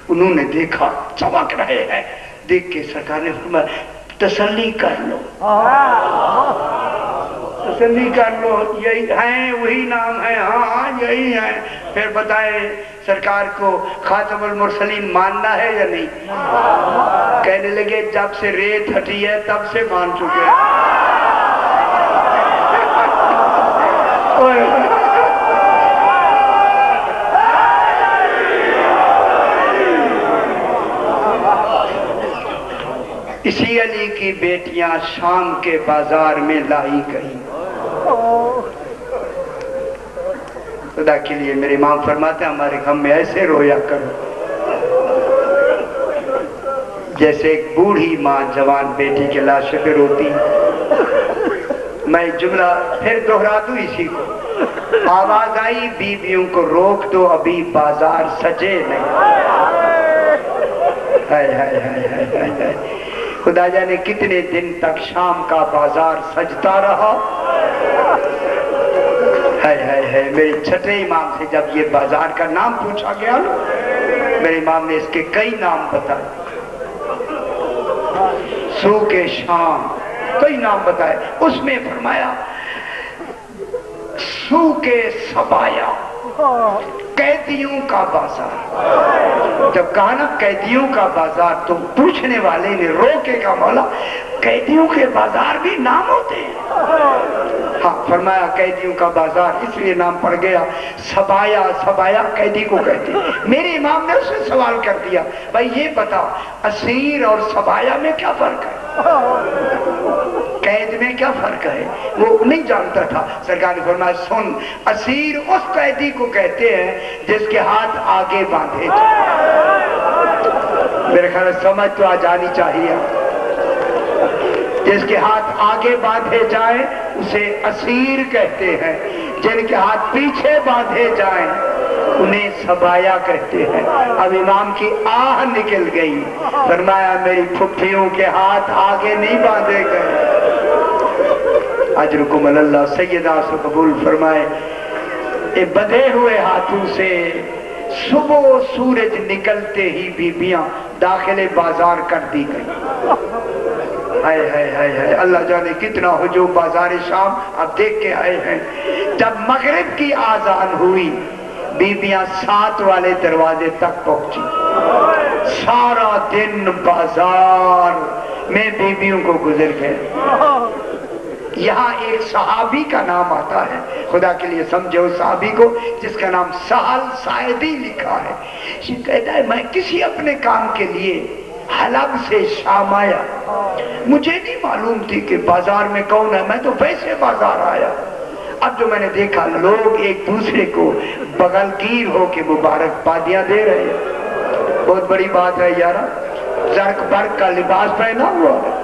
انہوں نے دیکھا چمک رہے ہیں. دیکھ کے سرکار نے فرمایا تسلی کر لو، تسلی کر لو، یہی ہیں وہی نام ہے، ہاں یہی ہے. پھر بتائے سرکار کو خاتم المرسلین ماننا ہے یا نہیں؟ کہنے لگے جب سے ریت ہٹی ہے تب سے مان چکے. اسی علی کی بیٹیاں شام کے بازار میں لائی گئی. خدا کے لیے میرے امام فرماتے ہیں ہمارے غم میں ایسے رویا کرو جیسے ایک بوڑھی ماں جوان بیٹی کے لاشے پہ روتی. میں جملہ پھر دہرا دوں اسی کو. آواز آئی بیویوں کو روک دو ابھی بازار سجے نہیں. ہائے ہائے ہائے ہائے ہائے. خدا جانے کتنے دن تک شام کا بازار سجتا رہا. ہائے ہائے ہائے. میرے چھٹے امام سے جب یہ بازار کا نام پوچھا گیا میرے امام نے اس کے کئی نام بتائے. سوق شام کئی نام بتائے. اس میں فرمایا سوق سبایا قیدیوں کا بازار. جب کہا نا قیدیوں کا بازار تو پوچھنے والے نے رو کے کہا مولا قیدیوں کے بازار بھی نام ہوتے ہیں؟ ہاں فرمایا قیدیوں کا بازار اس لیے نام پڑ گیا. سبایا سبایا قیدی کو کہتے ہیں. میرے امام نے اس سے سوال کر دیا بھائی یہ بتا اسیر اور سبایا میں کیا فرق ہے، قید میں کیا فرق ہے؟ وہ نہیں جانتا تھا. سرکار نے فرمایا سن اسیر اس قیدی کو کہتے ہیں جس کے ہاتھ آگے باندھے جائیں. میرے خیال سمجھ تو آ جانی چاہیے. جس کے ہاتھ آگے باندھے جائیں اسے اسیر کہتے ہیں، جن کے ہاتھ پیچھے باندھے جائیں انہیں سبایا کہتے ہیں. اب امام کی آہ نکل گئی. فرمایا میری پھپھیوں کے ہاتھ آگے نہیں باندھے گئے. اجرکم اللہ. سیدہ سے قبول فرمائے. اے بدھے ہوئے ہاتھوں سے صبح سورج نکلتے ہی بیبیاں داخل بازار کر دی گئی. ہائے ہائے ہائے ہائے. اللہ جانے کتنا ہجوم بازار شام اب دیکھ کے آئے ہیں. جب مغرب کی آذان ہوئی بیبیاں 7 والے دروازے تک پہنچی. سارا دن بازار میں بیبیوں کو گزر گئے. یہاں ایک صحابی کا نام آتا ہے. خدا کے لیے سمجھو اس صحابی کو جس کا نام سہل ساعدی لکھا ہے. یہ کہتا ہے میں کسی اپنے کام کے لیے حلب سے شام آیا. مجھے نہیں معلوم تھی کہ بازار میں کون ہے، میں تو ویسے بازار آیا. اب جو میں نے دیکھا لوگ ایک دوسرے کو بغل گیر ہو کے مبارکبادیاں دے رہے ہیں. بہت بڑی بات ہے یارا. زرق برق کا لباس پہنا ہوا ہے،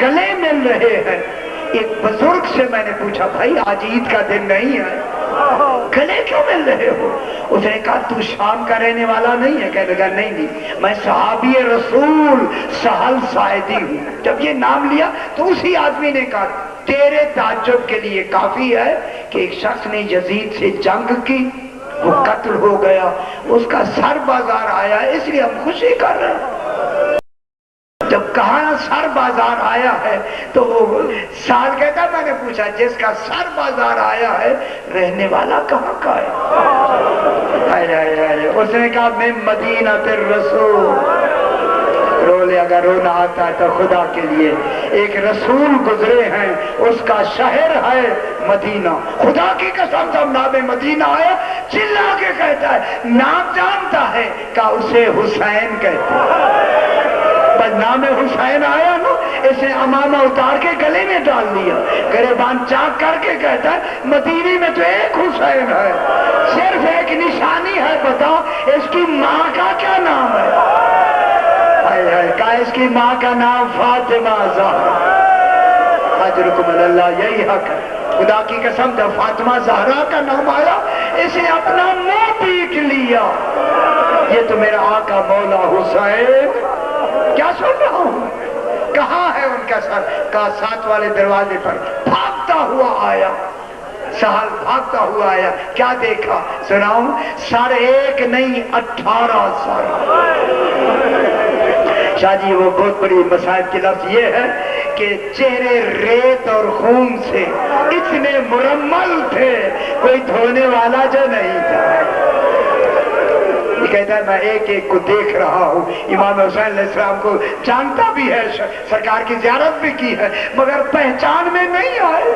گلے مل رہے ہیں. ایک بزرگ سے میں نے پوچھا بھائی آج عید کا دن نہیں ہے گلے کیوں مل رہے ہو؟ اس نے کہا تو شام کا رہنے والا نہیں ہے؟ کہنے لگا نہیں میں صحابی رسول سہل ساعدی ہوں. جب یہ نام لیا تو اسی آدمی نے کہا تیرے تعجب کے لیے کافی ہے کہ ایک شخص نے یزید سے جنگ کی، وہ قتل ہو گیا، اس کا سر بازار آیا اس لیے ہم خوشی کر رہے ہیں. جب کہاں سر بازار آیا ہے تو وہ سال کہتا میں نے پوچھا جس کا سر بازار آیا ہے رہنے والا کہاں کا ہے؟ اس نے کہا میں مدینہ الرسول. رو لے. اگر رونا آتا ہے تو خدا کے لیے ایک رسول گزرے ہیں اس کا شہر ہے مدینہ. خدا کی قسم جب نام مدینہ آیا چلا کے کہتا ہے نام جانتا ہے کہ اسے حسین کہتے ہیں. نام حسین آیا نا اسے امامہ اتار کے گلے میں ڈال دیا. گریبان چاک کر کے کہتا ہے مدینے میں تو ایک حسین ہے، صرف ایک نشانی ہے. بتاؤ اس کی ماں کا کیا نام ہے؟ کہا اس کی ماں کا نام فاطمہ زہرا. اجرکم اللہ. یہی حق ہے. خدا کی قسم جب فاطمہ زہرا کا نام آیا اسے اپنا منہ پیٹ لیا. یہ تو میرا آقا مولا حسین. کیا سن رہا ہوں؟ کہاں ہے ان کا سر؟ کہا 7 والے دروازے پر بھاگتا ہوا آیا. سہل بھاگتا ہوا آیا. کیا دیکھا سناؤں؟ سر ایک نہیں 18 سر. شاہ جی وہ بہت بڑی مصائب کی لفظ یہ ہے کہ چہرے ریت اور خون سے اتنے مرمل تھے کوئی دھونے والا جو نہیں تھا. یہ کہتا ہے میں ایک ایک کو دیکھ رہا ہوں. امام حسین علیہ السلام کو جانتا بھی ہے, سرکار کی زیارت بھی کی ہے, مگر پہچان میں نہیں آئے.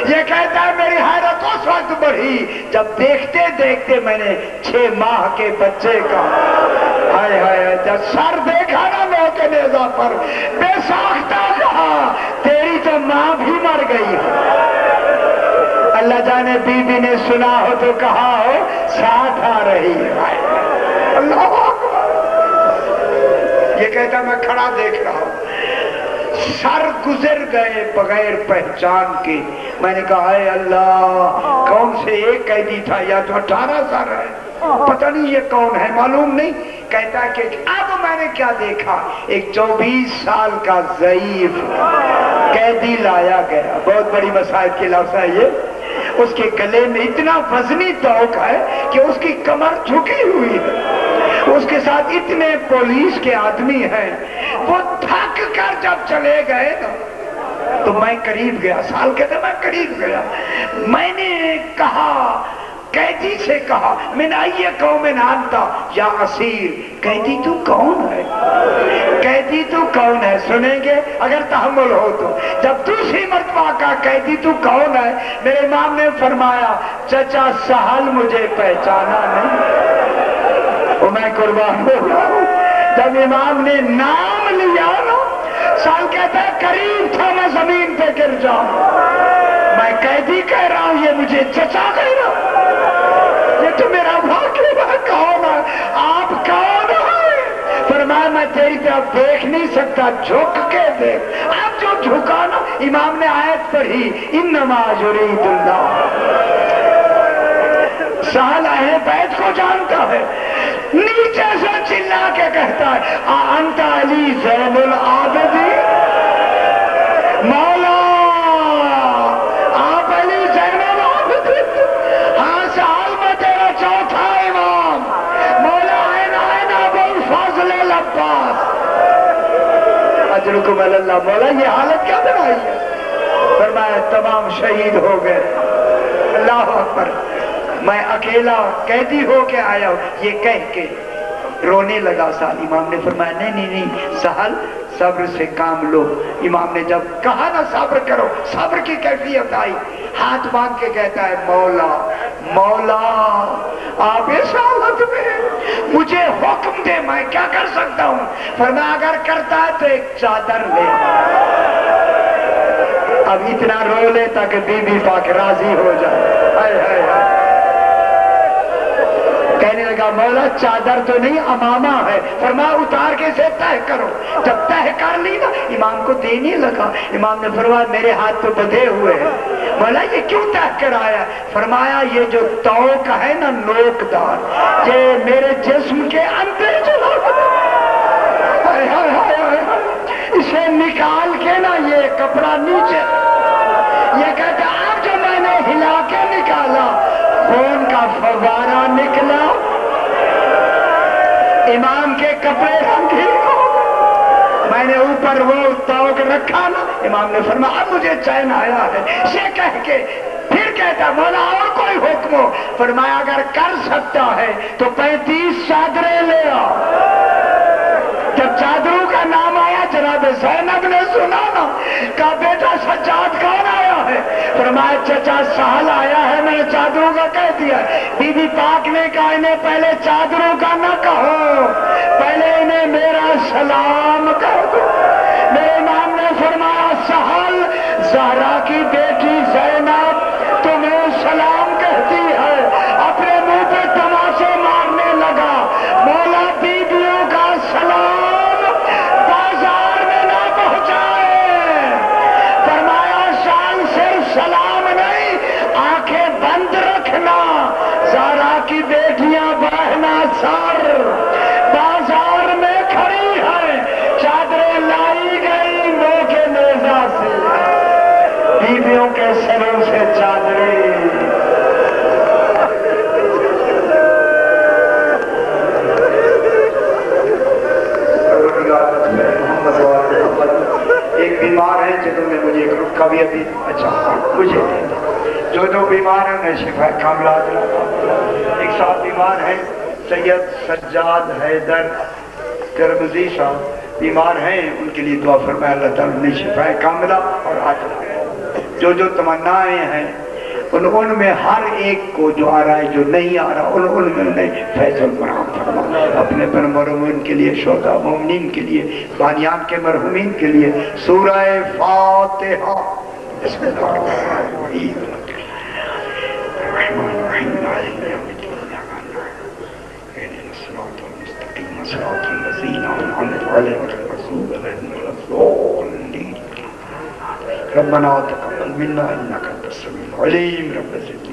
یہ کہتا ہے میری حیرت اس وقت بڑھی جب دیکھتے دیکھتے میں نے 6 ماہ کے بچے کا ہائے ہائے جب سر دیکھا نا لو کے نیزہ پر, بے ساختہ کہا تیری تو ماں بھی مر گئی ہے. اللہ جانے بی بی نے سنا ہو تو کہا ہو ساتھ آ رہی ہے. اللہ اکبر. یہ کہتا میں کھڑا دیکھ رہا ہوں. سر گزر گئے بغیر پہچان کے. میں نے کہا اے اللہ کون سے ایک قیدی تھا یا تو 18 سر ہے, پتہ نہیں یہ کون ہے معلوم نہیں. کہتا ہے کہ اب میں نے کیا دیکھا, ایک 24 سال کا ضعیف قیدی لایا گیا. بہت بڑی مصائب کی لفظ ہے یہ. اس کے گلے میں اتنا وزنی توق ہے کہ اس کی کمر جھکی ہوئی ہے. اس کے ساتھ اتنے پولیس کے آدمی ہیں. وہ تھک کر جب چلے گئے نا تو میں قریب گیا. سال کہتے میں قریب گیا. میں نے کہا قیدی سے کہا من ای قوم انت یا اسیر. قیدی تو کون ہے؟ قیدی تو کون ہے؟ سنیں گے اگر تحمل ہو تو. جب دوسری مرتبہ کا قیدی تو کون ہے, میرے امام نے فرمایا چچا سہل مجھے پہچانا نہیں. وہ میں قربان ہو رہا ہوں. جب امام نے نام لیا نا سال کہتا ہے قریب تھا میں زمین پہ گر جاؤں. میں قیدی کہہ رہا ہوں, یہ مجھے چچا کہہ رہا. یہ تو میرا واقعہ ہے. کون ہے آپ؟ کون ہے؟ فرمایا میں تیری طرف دیکھ نہیں سکتا, جھک کے دیکھ. آپ جو جھکا نا امام نے آیت پڑھی انما یرید اللہ. سہل اہل بیت کو جانتا ہے. نیچے سے چلا کے کہتا ہے انت علی زین العابدین. مولا آپ علی زین العابدین. ہاں سہل میں تیرا چوتھا امام. مولا عین ابو الفضل العباس اجرکم علی اللہ. مولا یہ حالت کیا بنائی ہے؟ فرمایا تمام شہید ہو گئے. اللہ اکبر. میں اکیلا قیدی ہو کے آیا ہوں. یہ کہہ کے رونے لگا سہل. امام نے فرمایا نہیں نہیں نہیں سہل صبر سے کام لو. امام نے جب کہا نا صبر کرو, صبر کی کیفیت آئی. ہاتھ مانگ کے کہتا ہے مولا مولا آپ اس حالت میں مجھے حکم دے میں کیا کر سکتا ہوں. فرمایا اگر کرتا ہے تو ایک چادر لے. اب اتنا رو لے تاکہ بی بی پاک راضی ہو جائے. ہائے ہائے ہائے. کہنے لگا مولا چادر تو نہیں امامہ ہے. فرمایا اتار کے اسے تہہ کرو. جب تہہ کر لی نا امام کو دینے لگا. امام نے فرمایا میرے ہاتھ تو بدھے ہوئے ہیں. مولا یہ کیوں تہہ کر آیا؟ فرمایا یہ جو توق ہے نا نوک دار یہ میرے جسم کے اندر چلا گیا. اسے نکال کے نا یہ کپڑا نیچے. یہ کہتا اب جو میں نے ہلا کے نکالا خون کا فوارہ نکلا. امام کے کپڑے رنگین ہو گئے. میں نے اوپر وہ توق رکھا نا. امام نے فرمایا اب مجھے چین آیا ہے. یہ کہہ کے پھر کہتا مولا اور کوئی حکم ہو. فرمایا اگر کر سکتا ہے تو 35 چادریں لے آ. جب چادروں کا نام آیا جناب زینب نے سنا نا کہا بیٹا سجاد کون آیا ہے؟ فرمایا چچا سہل آیا ہے. میں نے چادروں کا کہہ دیا. بی بی پاک نے کہا انہیں پہلے چادروں کا نہ کہو, پہلے انہیں میرا سلام کر دو. میرے امام نے فرمایا سہل زہرا کی بیٹی زینب تمہیں سلام کہتی ہے. اپنے منہ پہ تماشے مارنے لگا. مولا بیویوں کا سلام بازار میں نہ پہنچائے. فرمایا شان صرف سلام نہیں انہیں شفا کاملہ عطا فرما۔ ایک صاحب بیمار ہیں سید سجاد حیدر ترمذی صاحب بیمار ہیں، ان کے لیے دعا فرمائے اللہ تعالیٰ انہیں شفا کاملہ اور عاجلہ۔ جو جو تمنائیں ہیں ان میں ہر ایک کو جو آ رہا ہے جو نہیں آ رہا ان میں انہیں فیصل فراہم فرما۔ اپنے بن مرحومین کے لیے، شہداء مومنین کے لیے، بانیان کے مرحومین کے لیے سورہ فاتحہ۔ بسم اللہ الرحمن الرحیم الرحمن الرحیم مالک یوم الدین اهدنا الصراط المستقیم صراط الذین انعمت علیہم غیر المغضوب علیہم ولا الضالین۔ ربنا تقبل منا انك انت السميع العليم رب زدنا